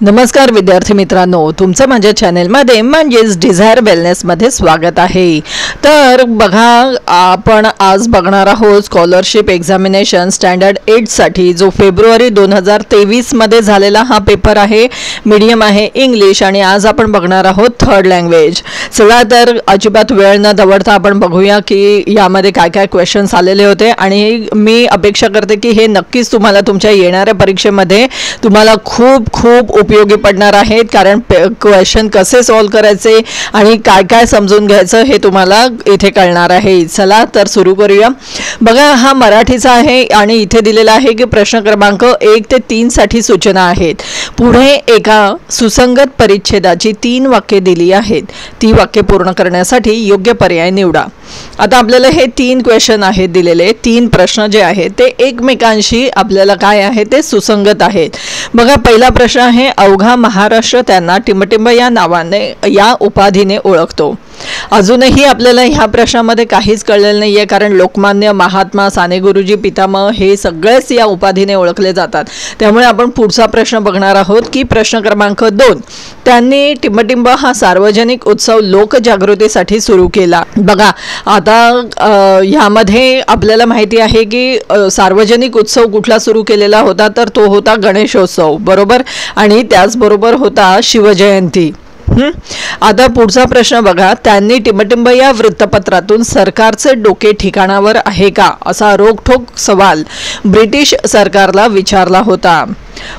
नमस्कार विद्यार्थी मित्रांनो, तुमचं माझ्या चॅनेलमध्ये म्हणजेच डिझायर वेलनेसमध्ये स्वागत आहे। तर बघा, आपण आज बघणार आहोत स्कॉलरशिप एक्झामिनेशन स्टँडर्ड 8 साठी जो फेब्रुवारी 2023 मध्ये झालेला हा पेपर आहे। मीडियम आहे इंग्लिश आणि आज आपण बघणार आहोत थर्ड लँग्वेज। चला तर अजिबात वेळ न दवडता आपण बघूया की यामध्ये काय काय क्वेश्चन्स आलेले होते आणि मी अपेक्षा करते की हे नक्कीच तुम्हाला तुमच्या येणाऱ्या परीक्षेमध्ये तुम्हाला खूप खूप उपयोगी पडणार आहेत, कारण क्वेश्चन कसे सॉल्व करायचे आणि काय काय समजून घ्यायचं हे तुम्हाला इथे कळणार आहे। चला तर सुरू करूया। बघा, हा मराठीचा आहे आणि इथे दिलेला आहे की प्रश्न क्रमांक 1 ते 3 साठी सूचना आहेत। पुढे एका सुसंगत परिच्छेदाची 3 वाक्ये दिली आहेत, ती वाक्ये पूर्ण करण्यासाठी योग्य पर्याय निवडा। आता आपल्याला हे 3 क्वेश्चन आहेत दिलेले, 3 प्रश्न जे आहेत ते एकमेकांशी आपल्याला काय आहे ते सुसंगत आहेत। बघा, पहिला प्रश्न आहे, अवघा महाराष्ट्र त्यांना टिंबटिंब या नावाने या उपाधीने ओळखतो। अजूनही आपल्याला ह्या प्रश्नामध्ये काहीच कळलेलं नाहीये, कारण लोकमान्य, महात्मा, साने गुरुजी, पितामह हे सगळेच या उपाधीने ओळखले जातात। त्यामुळे आपण पुढचा प्रश्न बघणार आहोत की प्रश्न क्रमांक 2, त्यांनी टिंबटिंब हा सार्वजनिक उत्सव लोकजागृतीसाठी सुरू केला। बघा, आता ह्यामध्ये आपल्याला माहिती आहे की सार्वजनिक उत्सव कुठला सुरू केलेला होता, तर तो होता गणेशोत्सव, बरोबर, आणि त्याचबरोबर होता शिवजयंती। आता पुढचा प्रश्न बघा, त्यांनी टिंबटिंब या वृत्तपत्रातून सरकारचे डोके ठिकाणावर आहे का असा रोखठोक सवाल ब्रिटिश सरकारला विचारला होता।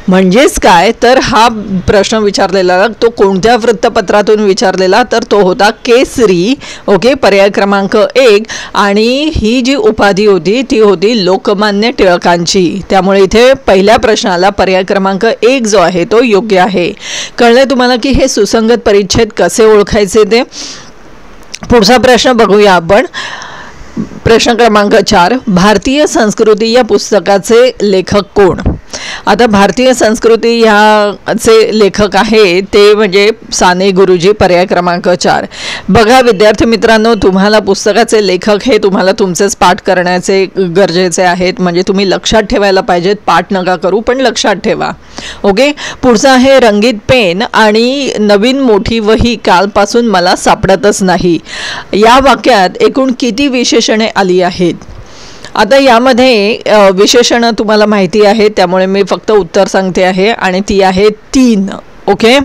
म्हणजेच काय, तर हा प्रश्न विचारलेला तो कोणत्या वृत्तपत्रातून विचारलेला, तर तो होता केसरी। ओके, पर्याय क्रमांक 1, आणि ही जी उपाधी होती ती होती लोकमान्य टिळकांची। त्यामुळे इथे पहिल्या प्रश्नाला पर्याय क्रमांक 1 जो आहे तो योग्य आहे। कळले तुम्हाला की हे सुसंगत परिच्छेद कसे ओळखायचे ते। पुढचा प्रश्न बघूया आपण। प्रश्न क्रमांक 4, भारतीय संस्कृती या पुस्तकाचे लेखक कोण। आता भारतीय संस्कृती ह्याचे लेखक आहे ते म्हणजे साने गुरुजी, पर्याय क्रमांक 4। बघा विद्यार्थी मित्रांनो, तुम्हाला पुस्तकाचे लेखक हे तुम्हाला तुमचेच पाठ करण्याचे गरजेचे आहेत, म्हणजे तुम्ही लक्षात ठेवायला पाहिजेत, पाठ नका करू पण लक्षात ठेवा। ओके, पुढचा आहे, रंगीत पेन आणि नवीन मोठी वही कालपासून मला सापडतच नाही। या वाक्यात एकूण किती विशेषणे आली आहेत। आता यामध्ये विशेषण तुम्हाला माहिती आहे, त्यामुळे मी फक्त उत्तर सांगते आहे आणि ती आहे 3। ओके,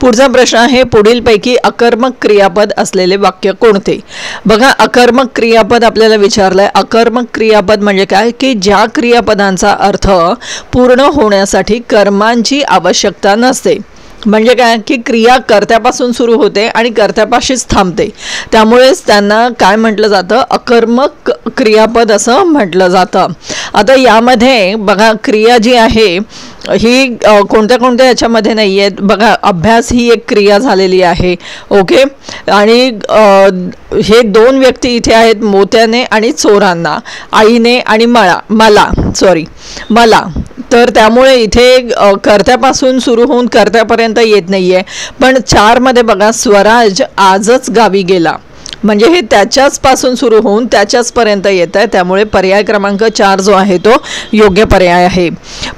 पुढचा प्रश्न आहे, पुढीलपैकी अकर्मक क्रियापद असलेले वाक्य कोणते। बघा, अकर्मक क्रियापद आपल्याला विचारलंय। अकर्मक क्रियापद म्हणजे काय की ज्या क्रियापदांचा अर्थ पूर्ण होण्यासाठी कर्मांची आवश्यकता नसते। म्हणजे काय की क्रिया कर्त्यापासून सुरू होते आणि कर्त्यापाशीच थांबते, त्यामुळेच त्यांना काय म्हटलं जातं, अकर्मक क्रियापद असं म्हटलं जातं। आता यामध्ये बघा, क्रिया जी आहे ही कोणत्या कोणत्या याच्यामध्ये नाही आहेत। बघा, अभ्यास ही एक क्रिया झालेली आहे। ओके, आणि हे 2 व्यक्ती इथे आहेत, मोत्याने आणि चोरांना, आईने आणि मला। तर त्यामुळे इथे कर्त्यापासून सुरू होऊन कर्त्यापर्यंत येत नाहीये। पण 4 मध्ये बघा, स्वराज आजच गावी गेला, म्हणजे हे त्याच्याच पासून सुरू होऊन त्याच्याच पर्यंत येत आहे, त्यामुळे पर्याय क्रमांक 4 जो आहे तो योग्य पर्याय आहे।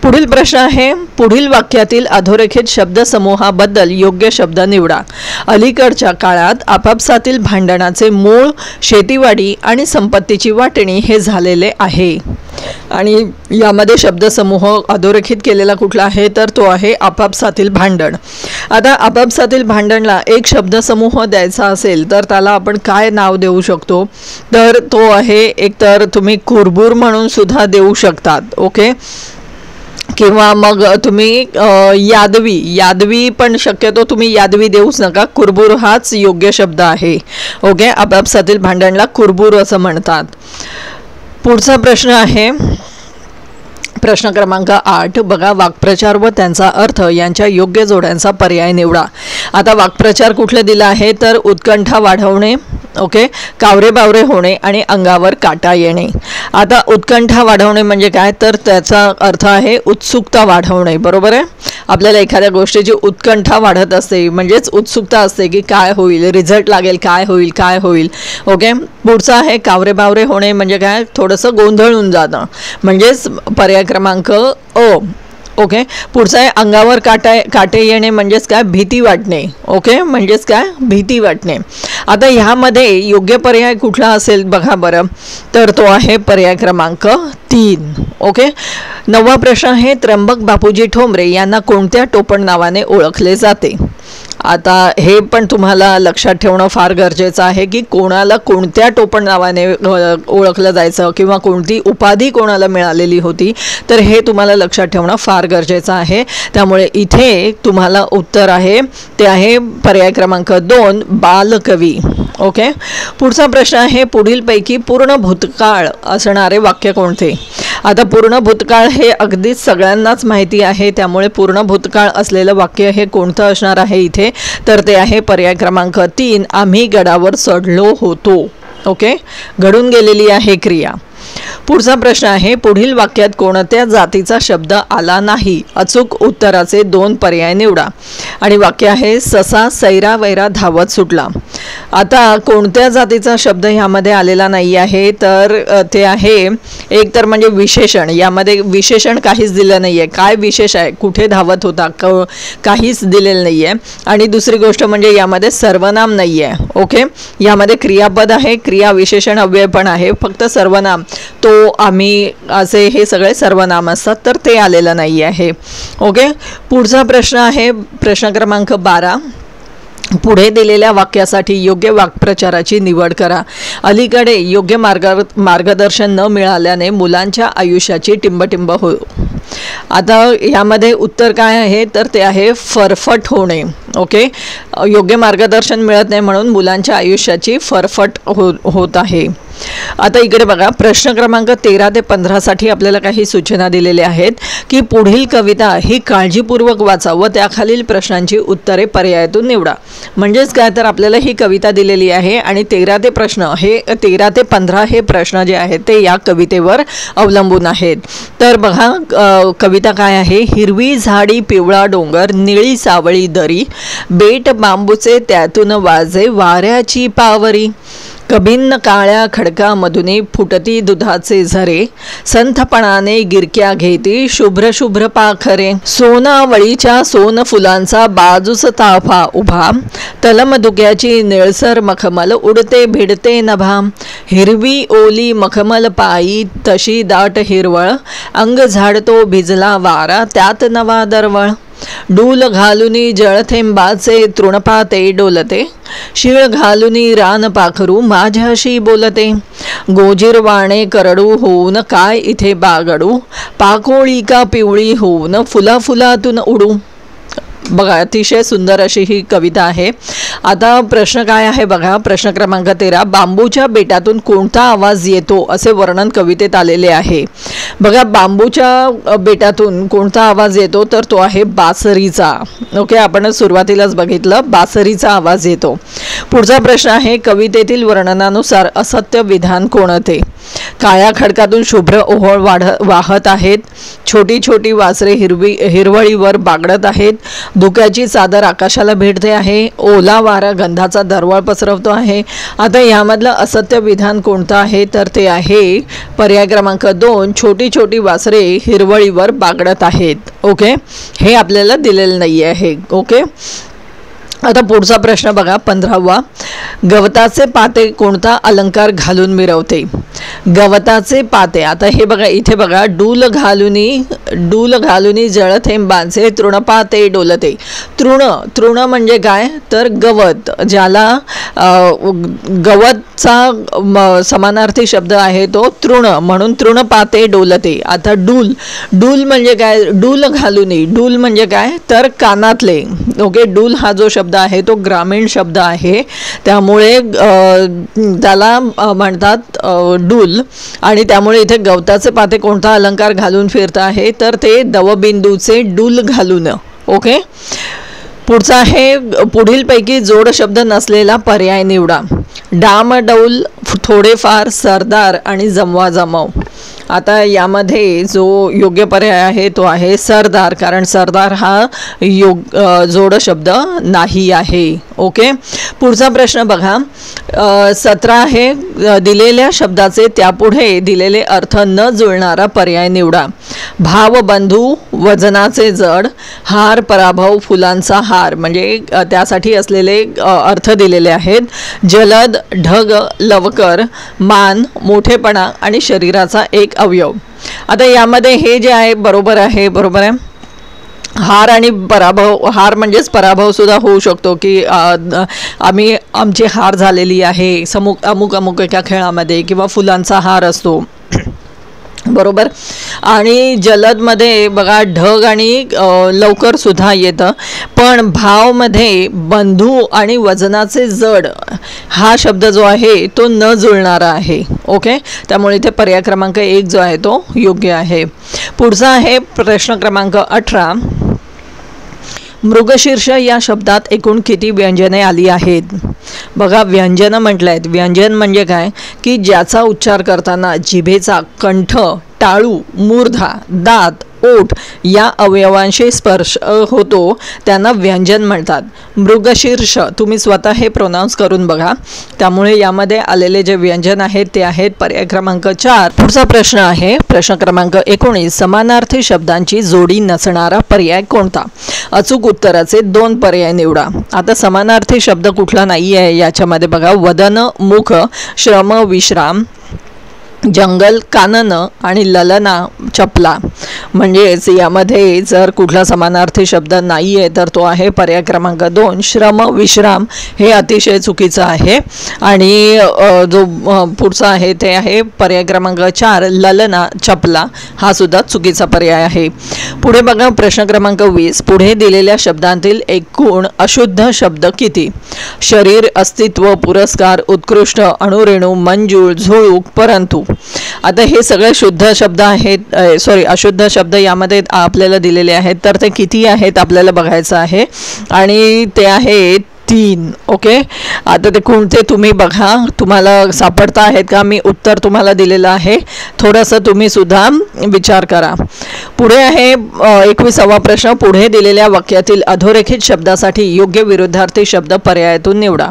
पुढील प्रश्न आहे, पुढील वाक्यातील अधोरेखित शब्दसमूहाबद्दल योग्य शब्द निवडा। अलीकडच्या काळात आपापसातील भांडणाचे मूळ शेतीवाडी आणि संपत्तीची वाटणी हे झालेले आहे। आणि यामध्ये शब्दसमूह अधोरेखित केलेला कुठला आहे, तर तो आहे आपापसातील भांडण। आता आपापसातील भांडणला एक शब्दसमूह द्यायचा असेल तर त्याला आपण काय नाव देऊ शकतो, तर तो आहे, एक तर तुम्ही कुरबुर म्हणून सुद्धा देऊ शकतात। ओके, किंवा मग तुम्ही यादवी पण शक्यतो तुम्ही यादवी देऊच नका, कुरबुर हाच योग्य शब्द आहे। ओके, आपापसातील भांडणला कुरबुर असं म्हणतात। पुढचा प्रश्न आहे प्रश्न क्रमांक 8, बघा, वाक्प्रचार व त्यांचा अर्थ यांच्या योग्य जोड्यांचा पर्याय निवडा। आता वाक्प्रचार कुठले दिला आहे, तर उत्कंठा वाढवणे, ओके, कावरे बावरे होणे आणि अंगावर काटा येणे। आता उत्कंठा वाढवणे म्हणजे काय, तर त्याचा अर्थ आहे उत्सुकता वाढवणे, बरोबर आहे। आपल्याला एखाद्या गोष्टीची उत्कंठा वाढत असते, म्हणजेच उत्सुकता असते की काय होईल, रिझल्ट लागेल, काय होईल। ओके, पुढचा आहे कावरे बावरे होणे म्हणजे काय, थोडंसं गोंधळून जाणं, म्हणजेच पर्याय क्रमांक अ। ओके, पुढचा आहे अंगावर काटे येणे म्हणजेच काय, भीती वाटणे. ओके, म्हणजेच काय, भीती वाटणे. आता ह्यामध्ये योग्य पर्याय कुठला असेल बघा बरं, तर तो आहे पर्याय क्रमांक 3. ओके, 9वा प्रश्न आहे त्र्यंबक बापूजी ठोंबरे यांना कोणत्या टोपण नावाने ओळखले जाते. आता हे पण तुम्हाला लक्षात ठेवणं फार गरजेचं आहे की कोणाला कोणत्या टोपण नावाने ओळखलं जायचं किंवा कोणती उपाधी कोणाला मिळालेली होती, तर हे तुम्हाला लक्षात ठेवणं फार गरजेचं आहे. त्यामुळे इथे तुम्हाला उत्तर आहे ते आहे पर्याय क्रमांक 2 बालकवी. ओके, पुढचा प्रश्न आहे पुढीलपैकी पूर्ण भूतकाळ असणारे वाक्य कोणते. आता पूर्ण भूतकाळ हे अगदीच सगळ्यांनाच माहिती आहे, त्यामुळे पूर्ण भूतकाळ असलेलं वाक्य हे कोणतं असणार आहे इथे, तर ते आहे पर्याय क्रमांक 3 आम्ही गडावर चढलो होतो. ओके, घडून गेलेली आहे क्रिया. पुढचा प्रश्न आहे पुढील वाक्यात कोणत्या जातीचा शब्द आला नाही. अचूक उत्तराचे 2 पर्याय निवडा. आणि वाक्य आहे ससा सैरा वैरा धावत सुटला. आता कोणत्या जातीचा शब्द ह्यामध्ये आलेला नाही आहे, तर ते आहे एक तर म्हणजे विशेषण. यामध्ये विशेषण काहीच दिलं नाही आहे. काय विशेष आहे, कुठे धावत होता, काहीच दिलेलं नाही आहे. आणि दुसरी गोष्ट म्हणजे यामध्ये सर्वनाम नाही आहे. ओके, यामध्ये क्रियापद आहे, क्रिया विशेषण अव्यय पण आहे, फक्त सर्वनाम तो आम्ही असे हे सगळे सर्वनाम असतात, तर ते आलेलं नाही आहे. ओके, पुढचा प्रश्न आहे प्रश्न क्रमांक 12. पुढे दिलेल्या वाक्यासाठी योग्य वाक्प्रचाराची निवड करा. अलीकडे योग्य मार्गदर्शन न मिळाल्याने मुलांच्या आयुष्याची टिंबटिंब हो. आता यामध्ये उत्तर काय आहे, तर ते आहे फरफट होणे. ओके, योग्य मार्गदर्शन मिळत नाही म्हणून मुलांच्या आयुष्याची फरफट होत आहे. आता इकडे बघा प्रश्न क्रमांक 13 ते 15 साठी आपल्याला काही सूचना दिलेल्या आहेत की पुढील कविता ही काळजीपूर्वक वाचा व त्याखालील प्रश्नांची उत्तरे पर्यायातून निवडा. म्हणजेच काय, तर आपल्याला ही कविता दिलेली आहे आणि 13 ते 15 हे प्रश्न जे आहेत ते या कवितेवर अवलंबून आहेत. तर बघा कविता काय आहे. हिरवी झाडी पिवळा डोंगर निळी सावळी दरी बेट बांबूचे त्यातून वाजे वाऱ्याची पावरी कभिन्न काळ्या खडकामधून फुटती दुधाचे झरे संथपणाने गिरक्या घेती शुभ्र शुभ्र पाखरे सोनावळीच्या सोन फुलांचा बाजूस ताफा उभा तलमधुक्याची निळसर मखमल उडते भिडते नभा हिरवी ओली मखमल पायी तशी दाट हिरवळ अंग झाडतो भिजला वारा त्यात नवा दरवळ डूल घालुनी जळथेंबाचे तृणपाते डोलते शिळ घालुनी रान पाखरू माझ्याशी बोलते गोजीरवाणे करडू होऊन काय इथे बागडू पाकोळी का पिवळी होऊन फुला फुलातून उडू. बघा अतिशय सुंदर अशी ही कविता आहे. आता प्रश्न काय आहे बघा प्रश्न क्रमांक 13. बांबूच्या बेटातून कोणता आवाज येतो असे वर्णन कवितेत आलेले आहे. बघा बांबूच्या बेटातून कोणता आवाज येतो तर तो आहे बासरीचा. ओके, आपण सुरुवातीलाच बघितलं बासरीचा आवाज येतो. पुढचा प्रश्न आहे कवितेतील वर्णनानुसार असत्य विधान कोणते. काळ्या खडकातून शुभ्र ओहोळ वाहत आहेत. छोटी छोटी वासरे हिरवळीवर बागडत आहेत. धुक्याची चादर आकाशाला भेटते आहे. ओला वारा गंधाचा दरवळ पसरवतो आहे. आता यामधलं असत्य विधान कोणतं आहे तर ते आहे पर्याय क्रमांक 2 छोटी छोटी वासरे हिरवळीवर बागडत आहेत. ओके, हे आपल्याला दिलेलं नाही आहे. ओके, आता पुढचा प्रश्न बघा 15वा. गवताचे पाते कोणता अलंकार घालून मिरवते. गवताचे पाते, आता हे बघा इथे बघा डूल घालुनी जळथेंबांचे तृणपाते डोलते. तृण म्हणजे काय तर गवत, ज्याला गवतचा समानार्थी शब्द आहे तो तृण, म्हणून तृणपाते डोलते. आता डूल म्हणजे काय, डूल म्हणजे काय तर कानातले. ओके, डूल हा जो शब्द आहे तो ग्रामीण शब्द आहे, त्यामुळे त्याला म्हणतात डूल. आणि त्यामुळे इथे गवताचे पाते कोणता अलंकार घालून फिरत आहे तर ते दवबिंदूचे डूल घालून. ओके, पुढचा आहे पुढीलपैकी जोड शब्द नसलेला पर्याय निवडा. डामडौल, थोडेफार, सरदार आणि जमवाजमव. आता यामध्ये जो योग्य पर्याय आहे तो आहे सरदार, कारण सरदार हा जोड शब्द नाही आहे. ओके, पुढचा प्रश्न बघा, 17 आहे, दिलेल्या शब्दाचे त्यापुढे दिलेले अर्थ न जुळणारा पर्याय निवडा. भाव बंधू, वजनाचे जड, हार पराभव, फुलांचा हार, म्हणजे त्यासाठी असलेले अर्थ दिलेले आहेत. जलद, ढग, लवकर, मान, मोठेपणा आणि शरीराचा एक अवयव. आता यामध्ये हे जे आहे बरोबर आहे. हार आणि पराभव, हार म्हणजेच पराभव सुद्धा होऊ शकतो की आमची हार झालेली आहे अमुक एका खेळामध्ये, किंवा फुलांचा हार असतो. बरोबर. आणि जलदमध्ये बघा ढग आणि लवकर सुद्धा येतं. पण भावमध्ये बंधू आणि वजनाचे जड हा शब्द जो आहे तो न जुळणारा आहे. ओके, त्यामुळे इथे पर्याय क्रमांक 1 जो आहे तो योग्य आहे. पुढचा आहे प्रश्न क्रमांक 18. मृगशीर्ष या शब्दात एकूण किती व्यंजने आली आहेत? बघा, व्यंजन म्हटलं आहेत. व्यंजन म्हणजे काय की ज्याचा उच्चार करताना जिभेचा कंठ, टाळू, मूर्धा, दात, ओठ या अवयवांशी स्पर्श होतो त्यांना व्यंजन म्हणतात. मृगशीर्ष तुम्ही स्वतः हे प्रोनाऊन्स करून बघा. त्यामुळे यामध्ये आलेले जे व्यंजन आहेत ते आहेत पर्याय क्रमांक 4. पुढचा प्रश्न आहे प्रश्न क्रमांक 19. समानार्थी शब्दांची जोडी नसणारा पर्याय कोणता? अचूक उत्तराचे 2 पर्याय निवडा. आता समानार्थी शब्द कुठला नाही आहे याच्यामध्ये बघा, वदन, मुख, श्रम, विश्राम, जंगल, कानन आणि ललना, चपला. म्हणजेच यामध्ये जर कुठला समानार्थी शब्द नाही आहे तर तो आहे पर्याय क्रमांक 2 श्रम, विश्राम. हे अतिशय चुकीचं आहे. आणि जो पुढचा आहे ते आहे पर्याय क्रमांक 4 ललना, चपला. हा सुद्धा चुकीचा पर्याय आहे. पुढे बघा प्रश्न क्रमांक 20. पुढे दिलेल्या शब्दांतील एकूण अशुद्ध शब्द किती? शरीर, अस्तित्व, पुरस्कार, उत्कृष्ट, अणुरेणू, मंजूळ, झुळूक, परंतु. आता हे सगळे शुद्ध शब्द आहेत, अशुद्ध शब्द यामध्ये आपल्याला दिलेले आहेत. तर ते किती आहेत आपल्याला बघायचं आहे. आणि ते आहेत 3. ओके, आता ते कोणते तुम्ही बघा, तुम्हाला सापडता आहेत का? मी उत्तर तुम्हाला दिलेलं आहे, थोडंसं तुम्ही सुद्धा विचार करा. पुढे आहे 21वा प्रश्न. पुढे दिलेल्या वाक्यातील अधोरेखित शब्दासाठी योग्य विरुद्धार्थी शब्द पर्यायातून निवडा.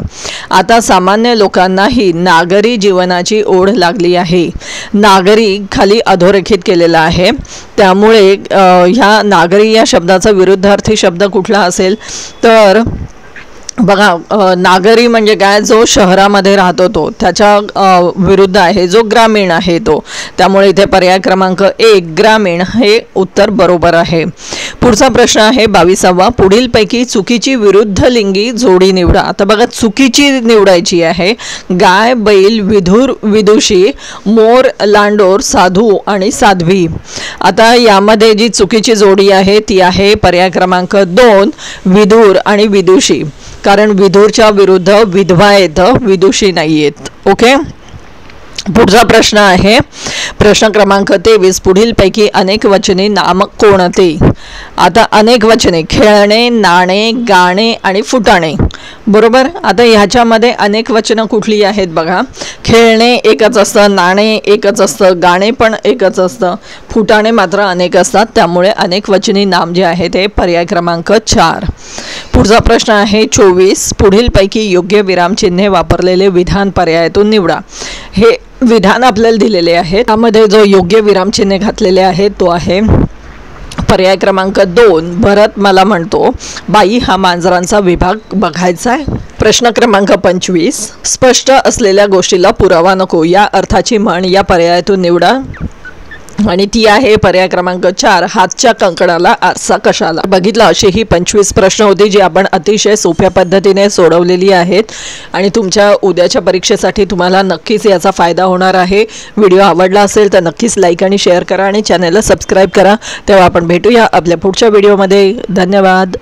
आता सामान्य लोकांनाही नागरी जीवनाची ओढ लागली आहे. नागरी खाली अधोरेखित केलेला आहे. त्यामुळे ह्या नागरी या शब्दाचा विरुद्धार्थी शब्द कुठला असेल तर बघा, नागरी म्हणजे काय, जो शहरामध्ये राहतो तो, त्याच्या विरुद्ध आहे जो ग्रामीण आहे तो. त्यामुळे इथे पर्याय क्रमांक 1 ग्रामीण हे उत्तर बरोबर आहे. पुढचा प्रश्न आहे 22वा. पुढीलपैकी चुकीची विरुद्ध लिंगी जोडी निवडा. आता बघा, चुकीची निवडायची आहे. गाय, बैल, विधुर, विदुषी, मोर, लांडोर, साधू आणि साध्वी. आता यामध्ये जी चुकीची जोडी आहे ती आहे पर्याय क्रमांक 2 विधुर आणि विदुषी. कारण विधुरच्या विरुद्ध विधवा येतं, विदुषी नाही येत. ओके, पुढचा प्रश्न आहे प्रश्न क्रमांक 23. पुढीलपैकी अनेक वचने नाम कोणते? आता अनेक वचने खेळणे, नाणे, गाणे आणि फुटाणे. बरोबर. आता ह्याच्यामध्ये अनेक वचनं कुठली आहेत बघा. खेळणे एकच असतं, नाणे एकच असतं, गाणे पण एकच असतं, फुटाणे मात्र अनेक असतात. त्यामुळे अनेक वचनी नाम जे आहे ते पर्याय क्रमांक 4. पुढचा प्रश्न आहे 24. पुढीलपैकी योग्य विरामचिन्हे वापरलेले विधान पर्यायातून निवडा. हे विधान आपल्याला दिलेले आहे, त्यामध्ये जो योग्य विरामचिन्हे घातलेले आहेत तो आहे पर्याय क्रमांक 2 भरत मला म्हणतो बाई हा मांजरांचा विभाग बघायचा आहे. प्रश्न क्रमांक 25. स्पष्ट असलेल्या गोष्टीला पुरावा नको या अर्थाची म्हण या पर्यायातून निवडा. आणि ती आहे पर्याय क्रमांक 4 हातच्या कंकणाला आरसा कशाला. बघितलं, अशी ही 25 प्रश्न होती जी आपण अतिशय सोप्या पद्धतीने सोडवलेली आहेत. आणि तुमच्या उद्याच्या परीक्षेसाठी तुम्हाला नक्कीच याचा फायदा होणार आहे. व्हिडिओ आवडला असेल तर नक्कीच लाईक आणि शेअर करा आणि चॅनलला सबस्क्राईब करा. तेव्हा आपण भेटूया आपल्या पुढच्या व्हिडिओमध्ये. धन्यवाद.